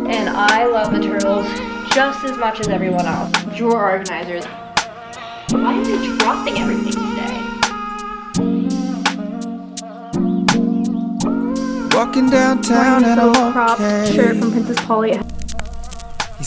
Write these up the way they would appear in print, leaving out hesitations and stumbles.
and I love the turtles just as much as everyone else. Drawer organizers. Why am I dropping everything today? Walking downtown and I'm cropped shirt from Princess Polly.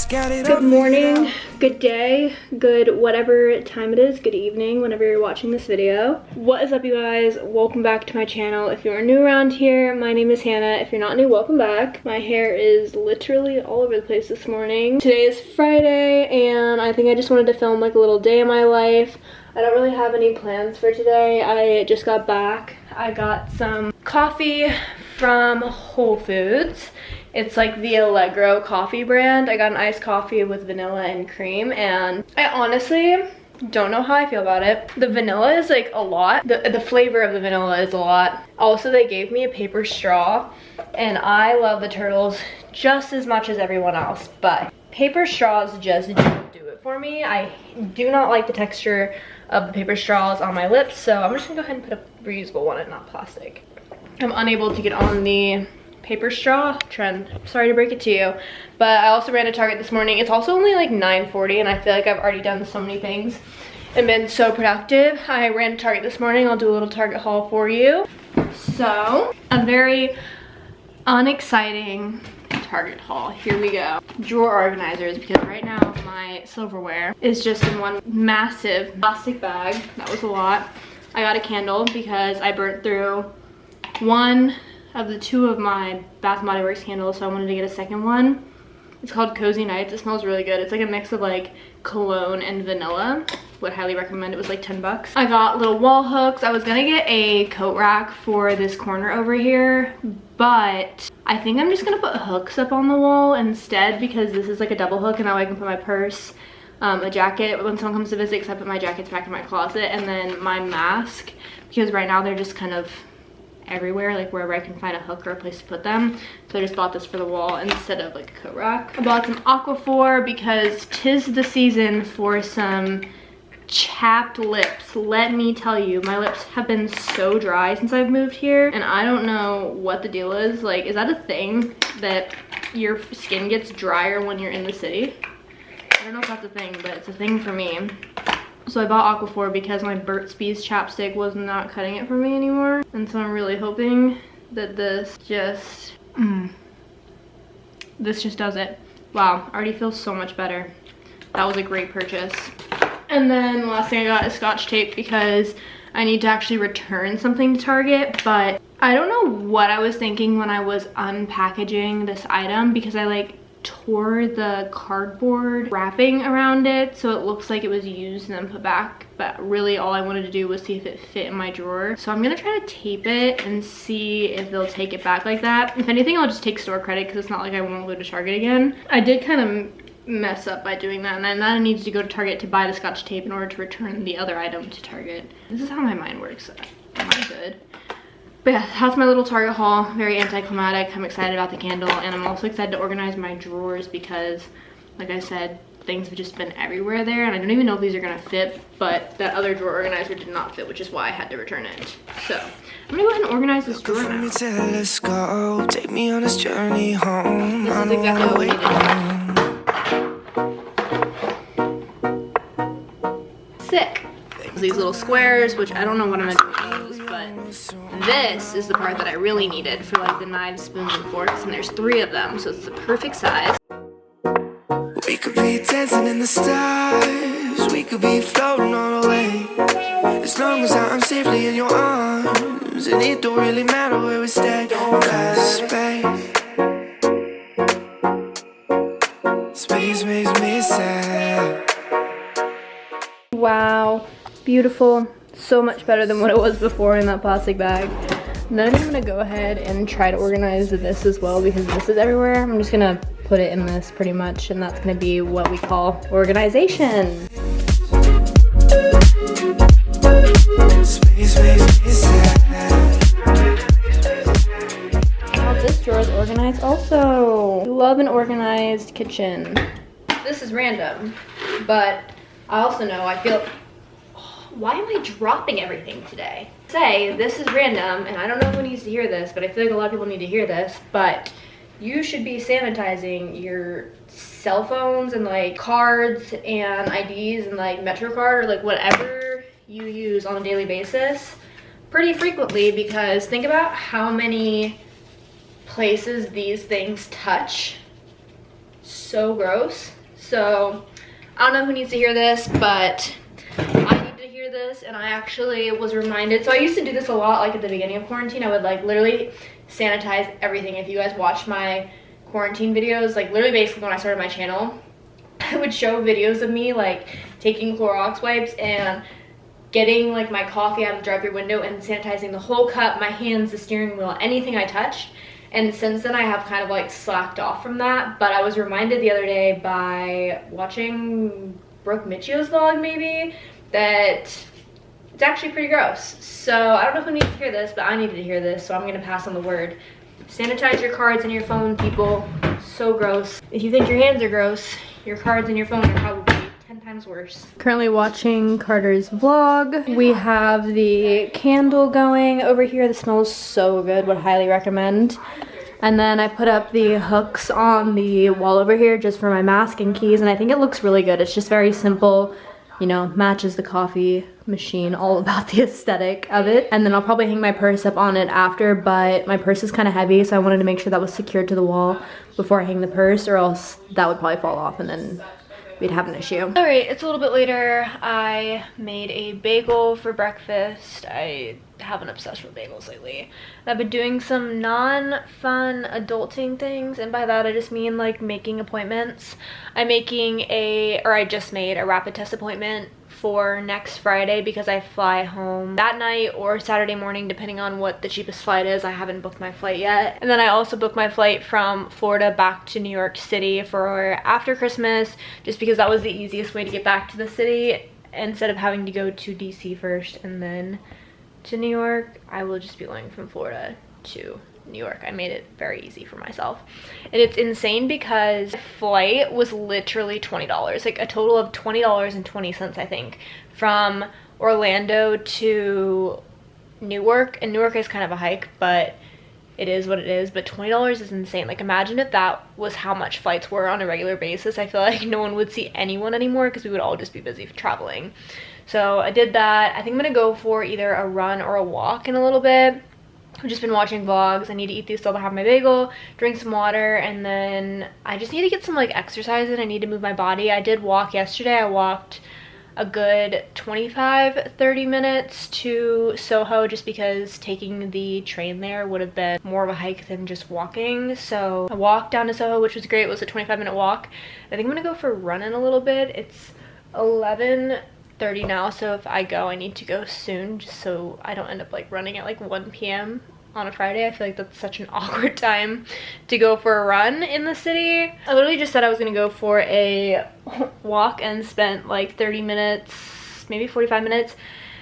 Good morning, good day, good whatever time it is, good evening whenever you're watching this video. What is up, you guys? Welcome back to my channel. If you are new around here, my name is Hannah. If you're not new, welcome back. My hair is literally all over the place this morning. Today is Friday and I think I just wanted to film like a little day in my life. I don't really have any plans for today. I just got back. I got some coffee from Whole Foods. It's like the Allegro coffee brand. I got an iced coffee with vanilla and cream, and I honestly don't know how I feel about it. The vanilla is like a lot. The flavor of the vanilla is a lot. Also, they gave me a paper straw, and I love the turtles just as much as everyone else, but paper straws just don't do it for me. I do not like the texture of the paper straws on my lips, so I'm just gonna go ahead and put a reusable one and not plastic. I'm unable to get on the paper straw trend. Sorry to break it to you, but I also ran to Target this morning. It's also only like 9:40 and I feel like I've already done so many things and been so productive. I ran to Target this morning. I'll do a little Target haul for you. So, a very unexciting Target haul. Here we go. Drawer organizers, because right now my silverware is just in one massive plastic bag. That was a lot. I got a candle because I burnt through one of the two of my Bath & Body Works candles, so I wanted to get a second one. It's called Cozy Nights. It smells really good. It's like a mix of like cologne and vanilla. Would highly recommend. It was like 10 bucks. I got little wall hooks. I was gonna get a coat rack for this corner over here, but I think I'm just gonna put hooks up on the wall instead, because this is like a double hook and now I can put my purse, a jacket when someone comes to visit, because I put my jackets back in my closet, and then my mask, because right now they're just kind of everywhere, like wherever I can find a hook or a place to put them. So I just bought this for the wall instead of like a coat rack. I bought some Aquaphor because 'tis the season for some chapped lips. Let me tell you, my lips have been so dry since I've moved here, and I don't know what the deal is. Like, is that a thing that your skin gets drier when you're in the city? I don't know if that's a thing, but it's a thing for me. So I bought Aquaphor because my Burt's Bees chapstick was not cutting it for me anymore. And so I'm really hoping that this just does it. Wow, already feels so much better. That was a great purchase. And then the last thing I got is Scotch tape because I need to actually return something to Target, but I don't know what I was thinking when I was unpackaging this item, because I like tore the cardboard wrapping around it so it looks like it was used and then put back, but really all I wanted to do was see if it fit in my drawer. So I'm gonna try to tape it and see if they'll take it back like that. If anything, I'll just take store credit because it's not like I won't go to Target again. I did kind of mess up by doing that, and then I needed to go to Target to buy the Scotch tape in order to return the other item to Target. This is how my mind works. Am I good? But yeah, that's my little Target haul. Very anticlimactic. I'm excited about the candle, and I'm also excited to organize my drawers because, like I said, things have just been everywhere there, and I don't even know if these are gonna fit, but that other drawer organizer did not fit, which is why I had to return it. So I'm gonna go ahead and organize this drawer now. Let's go. Take me on this journey home. This is exactly what we needed. Sick. These little squares, which I don't know what I'm gonna do with those, but this is the part that I really needed for like the knives, spoons, and forks, and there's 3 of them, so it's the perfect size. We could be dancing in the stars, we could be floating on away, as long as I'm safely in your arms, and it don't really matter where we stay, cause space makes me sad. Wow, beautiful. So much better than what it was before in that plastic bag. And then I'm gonna go ahead and try to organize this as well because this is everywhere. I'm just gonna put it in this pretty much, and that's gonna be what we call organization. Now this drawer is organized also. Love an organized kitchen. This is random, but I also know I feel, why am I dropping everything today? Say, this is random, and I don't know who needs to hear this, but I feel like a lot of people need to hear this, but you should be sanitizing your cell phones and like cards and IDs and like MetroCard or like whatever you use on a daily basis pretty frequently, because think about how many places these things touch. So gross. So I don't know who needs to hear this, but I need to hear this. And I actually was reminded, so I used to do this a lot like at the beginning of quarantine. I would like literally sanitize everything. If you guys watch my quarantine videos, like literally basically when I started my channel, I would show videos of me like taking Clorox wipes and getting like my coffee out of the drive-thru window and sanitizing the whole cup, my hands, the steering wheel, anything I touched. And since then I have kind of like slacked off from that, but I was reminded the other day by watching Brooke Michio's vlog maybe, that it's actually pretty gross. So I don't know who needs to hear this, but I needed to hear this, so I'm gonna pass on the word. Sanitize your cards and your phone, people. So gross. If you think your hands are gross, your cards and your phone are probably 10 times worse. Currently watching Carter's vlog. We have the candle going over here. The smells so good, would highly recommend. And then I put up the hooks on the wall over here just for my mask and keys, and I think it looks really good. It's just very simple, you know, matches the coffee machine, all about the aesthetic of it. And then I'll probably hang my purse up on it after, but my purse is kind of heavy, so I wanted to make sure that was secured to the wall before I hang the purse, or else that would probably fall off and then we'd have an issue. All right, it's a little bit later. I made a bagel for breakfast. I haven't obsessed with bagels lately. I've been doing some non-fun adulting things, and by that I just mean like making appointments. I just made a rapid test appointment for next Friday because I fly home that night or Saturday morning depending on what the cheapest flight is. I haven't booked my flight yet. And then I also booked my flight from Florida back to New York City for after Christmas, just because that was the easiest way to get back to the city. Instead of having to go to DC first and then to New York, I will just be going from Florida to New York. I made it very easy for myself. And it's insane because the flight was literally $20, like a total of $20.20 I think, from Orlando to Newark. And Newark is kind of a hike, but it is what it is. But $20 is insane. Like imagine if that was how much flights were on a regular basis. I feel like no one would see anyone anymore because we would all just be busy traveling. So I did that. I think I'm gonna go for either a run or a walk in a little bit. I've just been watching vlogs. I need to eat these still to have my bagel, drink some water, and then I just need to get some like exercise in. I need to move my body. I did walk yesterday. I walked a good 25-30 minutes to Soho just because taking the train there would have been more of a hike than just walking. So I walked down to Soho, which was great. It was a 25-minute walk. I think I'm gonna go for a run in a little bit. It's 11:30 now, so if I go, I need to go soon just so I don't end up like running at like 1 p.m. on a Friday. I feel like that's such an awkward time to go for a run in the city. I literally just said I was gonna go for a walk and spent like 30 minutes, maybe 45 minutes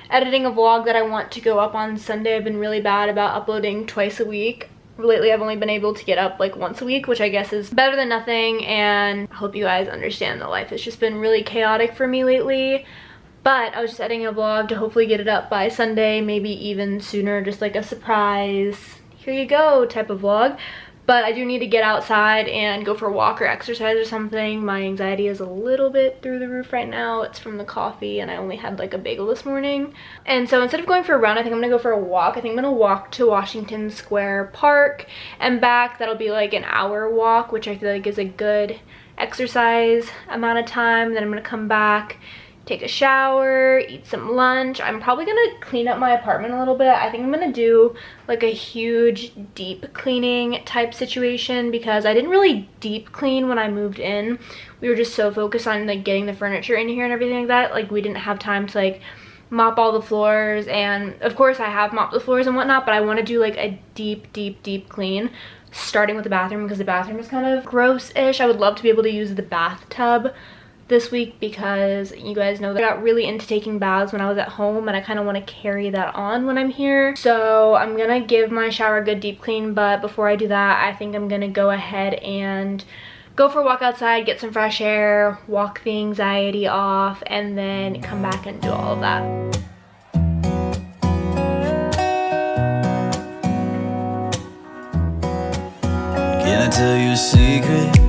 editing a vlog that I want to go up on Sunday. I've been really bad about uploading twice a week. Lately I've only been able to get up like once a week, which I guess is better than nothing, and I hope you guys understand that life has just been really chaotic for me lately. But I was just editing a vlog to hopefully get it up by Sunday, maybe even sooner, just like a surprise, here you go type of vlog. But I do need to get outside and go for a walk or exercise or something. My anxiety is a little bit through the roof right now. It's from the coffee, and I only had like a bagel this morning. And so instead of going for a run, I think I'm gonna go for a walk. I think I'm gonna walk to Washington Square Park and back. That'll be like an hour walk, which I feel like is a good exercise amount of time. Then I'm gonna come back, take a shower, eat some lunch. I'm probably gonna clean up my apartment a little bit. I think I'm gonna do like a huge deep cleaning type situation because I didn't really deep clean when I moved in. We were just so focused on like getting the furniture in here and everything like that. Like we didn't have time to like mop all the floors, and of course I have mopped the floors and whatnot, but I want to do like a deep clean, starting with the bathroom because the bathroom is kind of gross-ish. I would love to be able to use the bathtub this week because you guys know that I got really into taking baths when I was at home, and I kind of want to carry that on when I'm here. So I'm gonna give my shower a good deep clean, but before I do that, I think I'm gonna go ahead and go for a walk outside, get some fresh air, walk the anxiety off, and then come back and do all of that. Can I I tell you a secret?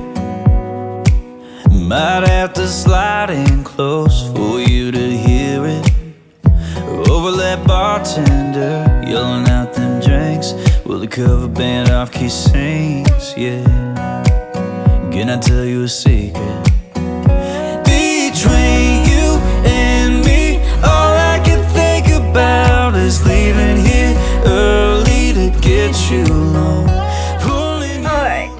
Might have to slide in close for you to hear it. Over that bartender, yelling out them drinks. Will the cover band off Key Saints, yeah. Can I tell you a secret? Between you and me, all I can think about is leaving here early to get you alone.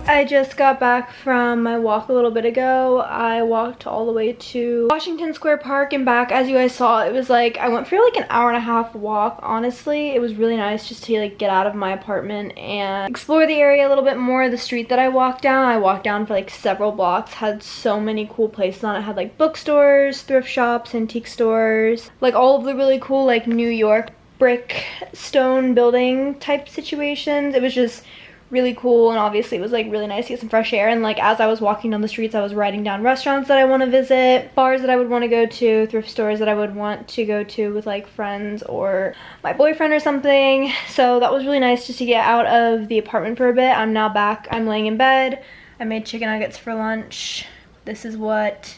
I just got back from my walk a little bit ago. I walked all the way to Washington Square Park and back. As you guys saw, it was like I went for like an hour and a half walk. Honestly, it was really nice just to like get out of my apartment and explore the area a little bit more. The street that I walked down for like several blocks, had so many cool places on it. It had like bookstores, thrift shops, antique stores, like all of the really cool like New York brick stone building type situations. It was just really cool, and obviously it was like really nice to get some fresh air. And like as I was walking down the streets, I was writing down restaurants that I want to visit, bars that I would want to go to, thrift stores that I would want to go to with like friends or my boyfriend or something. So that was really nice just to get out of the apartment for a bit. I'm now back. I'm laying in bed. I made chicken nuggets for lunch. This is what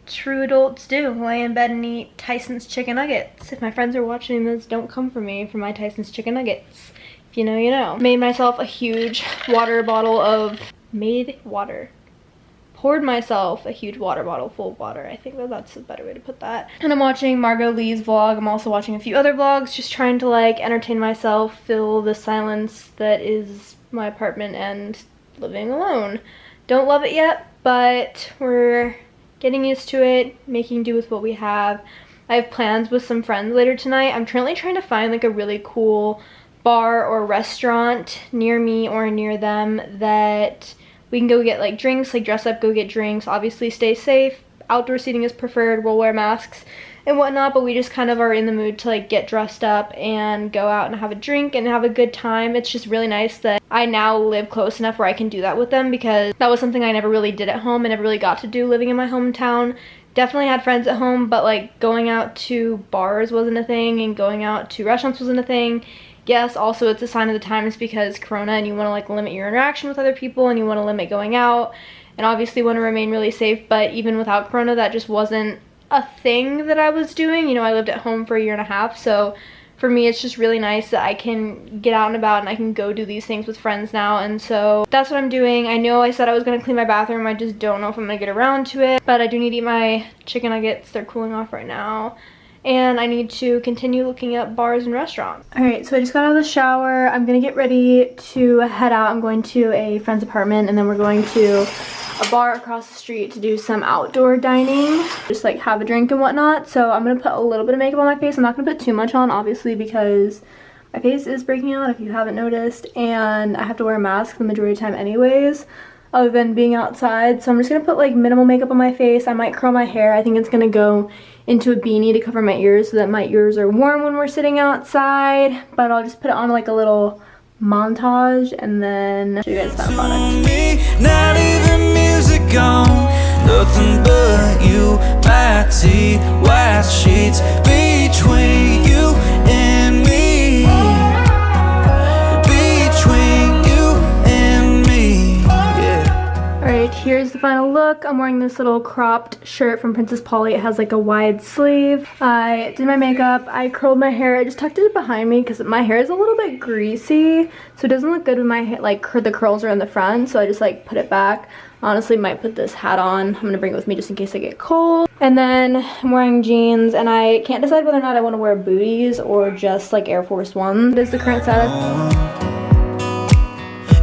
true adults do, lay in bed and eat Tyson's chicken nuggets. If my friends are watching this, don't come for me for my Tyson's chicken nuggets. You know, you know. Made myself a huge water bottle of poured myself a huge water bottle full of water. I think that's a better way to put that. And I'm watching Margot Lee's vlog. I'm also watching a few other vlogs, just trying to like entertain myself, fill the silence that is my apartment and living alone. Don't love it yet, but we're getting used to it, making do with what we have. I have plans with some friends later tonight. I'm currently trying to find like a really cool bar or restaurant near me or near them that we can go get like drinks, like dress up, go get drinks. Obviously stay safe, outdoor seating is preferred, we'll wear masks and whatnot, but we just kind of are in the mood to like get dressed up and go out and have a drink and have a good time. It's just really nice that I now live close enough where I can do that with them, because that was something I never really did at home and never really got to do living in my hometown. Definitely had friends at home, but like going out to bars wasn't a thing and going out to restaurants wasn't a thing. Yes, also it's a sign of the times because Corona, and you want to like limit your interaction with other people and you want to limit going out and obviously want to remain really safe. But even without Corona, that just wasn't a thing that I was doing. You know, I lived at home for a year and a half, so for me it's just really nice that I can get out and about and I can go do these things with friends now. And so that's what I'm doing. I know I said I was going to clean my bathroom, I just don't know if I'm going to get around to it, but I do need to eat my chicken nuggets. They're cooling off right now. And I need to continue looking up bars and restaurants. Alright, so I just got out of the shower. I'm gonna get ready to head out. I'm going to a friend's apartment and then we're going to a bar across the street to do some outdoor dining. Just like have a drink and whatnot. So I'm gonna put a little bit of makeup on my face. I'm not gonna put too much on, obviously, because my face is breaking out if you haven't noticed. And I have to wear a mask the majority of the time anyways, other than being outside. So I'm just gonna put like minimal makeup on my face. I might curl my hair. I think it's gonna go into a beanie to cover my ears so that my ears are warm when we're sitting outside. But I'll just put it on like a little montage and then show you guys that product. Not even music on, nothing but you, my tea, white sheets between you and me, between you and me, yeah. Alright, here's the final look. I'm wearing this little cropped shirt from Princess Polly. It has like a wide sleeve. I did my makeup, I curled my hair, I just tucked it behind me because my hair is a little bit greasy, so it doesn't look good when my hair, like the curls are in the front, so I just like put it back. Honestly, might put this hat on. I'm gonna bring it with me just in case I get cold. And then I'm wearing jeans, and I can't decide whether or not I want to wear booties or just like Air Force One. This is the current status.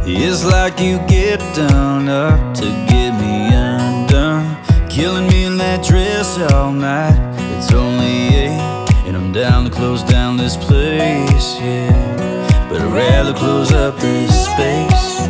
It's like you get done up to get me undone, killing me in that dress all night. It's only 8 and I'm down to close down this place, yeah, but I'd rather close up this space.